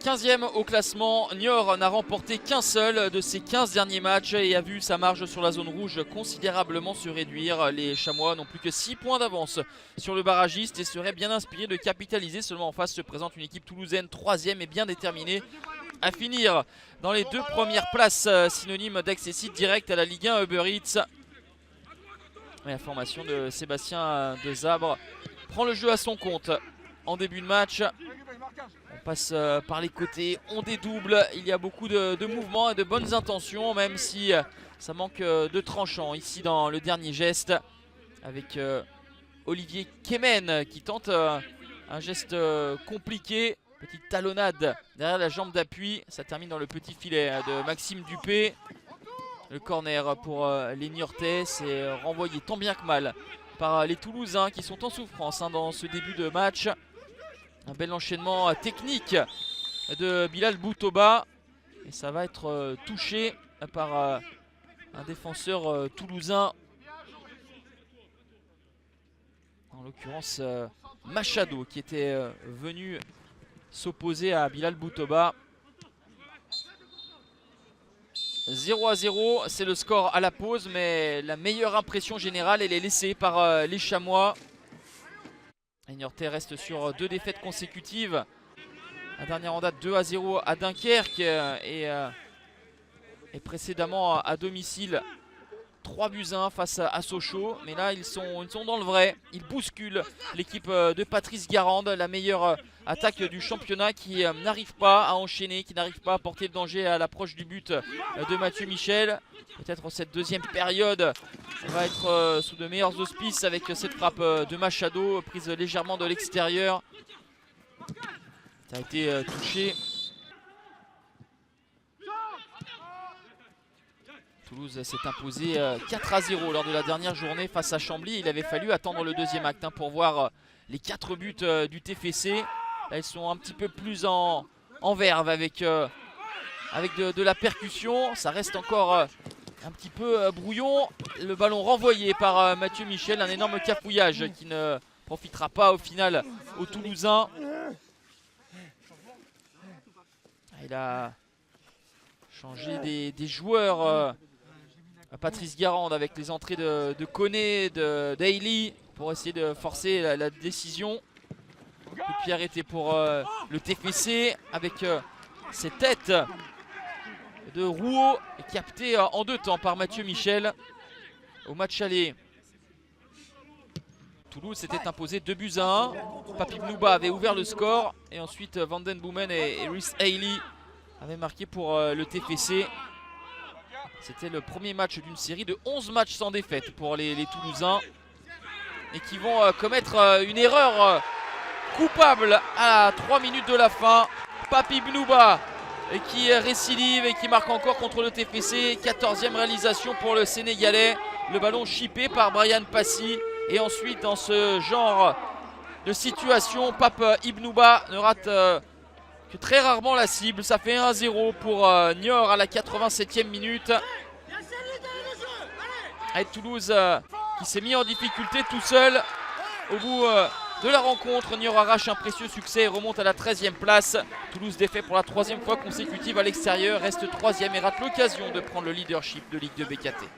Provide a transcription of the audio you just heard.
15e au classement. Niort n'a remporté qu'un seul de ses 15 derniers matchs et a vu sa marge sur la zone rouge considérablement se réduire. Les Chamois n'ont plus que 6 points d'avance sur le barragiste et seraient bien inspirés de capitaliser. Seulement en face se présente une équipe toulousaine 3e et bien déterminée à finir dans les 2 premières places, synonyme d'accessit direct à la Ligue 1 Uber Eats. Et la formation de Sébastien Desabre prend le jeu à son compte en début de match. On passe par les côtés, on dédouble, il y a beaucoup de mouvements et de bonnes intentions, même si ça manque de tranchant ici dans le dernier geste, avec Olivier Kemen qui tente un geste compliqué, petite talonnade derrière la jambe d'appui, ça termine dans le petit filet de Maxime Dupé. Le corner pour les Niortais, c'est renvoyé tant bien que mal par les Toulousains qui sont en souffrance dans ce début de match. Un bel enchaînement technique de Bilal Boutoba. Et ça va être touché par un défenseur toulousain. En l'occurrence Machado qui était venu s'opposer à Bilal Boutoba. 0-0, c'est le score à la pause, mais la meilleure impression générale elle est laissée par les Chamois. Les Niortais restent sur 2 défaites consécutives. La dernière en date 2-0 à Dunkerque et précédemment à domicile 3-1 face à Sochaux. Mais là ils sont dans le vrai, ils bousculent l'équipe de Patrice Garande, la meilleure attaque du championnat, qui n'arrive pas à enchaîner, qui n'arrive pas à porter le danger à l'approche du but de Mathieu Michel. Peut-être cette deuxième période va être sous de meilleurs auspices avec cette frappe de Machado prise légèrement de l'extérieur. Ça a été touché. Toulouse s'est imposé 4-0 lors de la dernière journée face à Chambly. Il avait fallu attendre le deuxième acte pour voir les 4 buts du TFC. Là ils sont un petit peu plus en verve avec de la percussion. Ça reste encore un petit peu brouillon. Le ballon renvoyé par Mathieu Michel. Un énorme cafouillage qui ne profitera pas au final aux Toulousains. Il a changé des joueurs. Patrice Garande avec les entrées de Koné, de Daly pour essayer de forcer la décision. Coup de pied arrêté pour le TFC avec cette tête de Rouault captée en 2 temps par Mathieu Michel. Au match aller, Toulouse s'était imposé 2-1. Papi Bnouba avait ouvert le score et ensuite Van Den Boomen et Rhys Haley avaient marqué pour le TFC. C'était le premier match d'une série de 11 matchs sans défaite pour les Toulousains et qui vont commettre une erreur coupable à 3 minutes de la fin. Papi Bnouba qui récidive et qui marque encore contre le TFC. 14e réalisation pour le Sénégalais. Le ballon chippé par Brian Passy. Et ensuite dans ce genre de situation, Pape Ibnouba ne rate que très rarement la cible. Ça fait 1-0 pour Niort à la 87e minute. Avec Toulouse qui s'est mis en difficulté tout seul au bout de la rencontre. Niort arrache un précieux succès et remonte à la 13e place. Toulouse défait pour la 3e fois consécutive à l'extérieur, reste 3e et rate l'occasion de prendre le leadership de Ligue 2 BKT.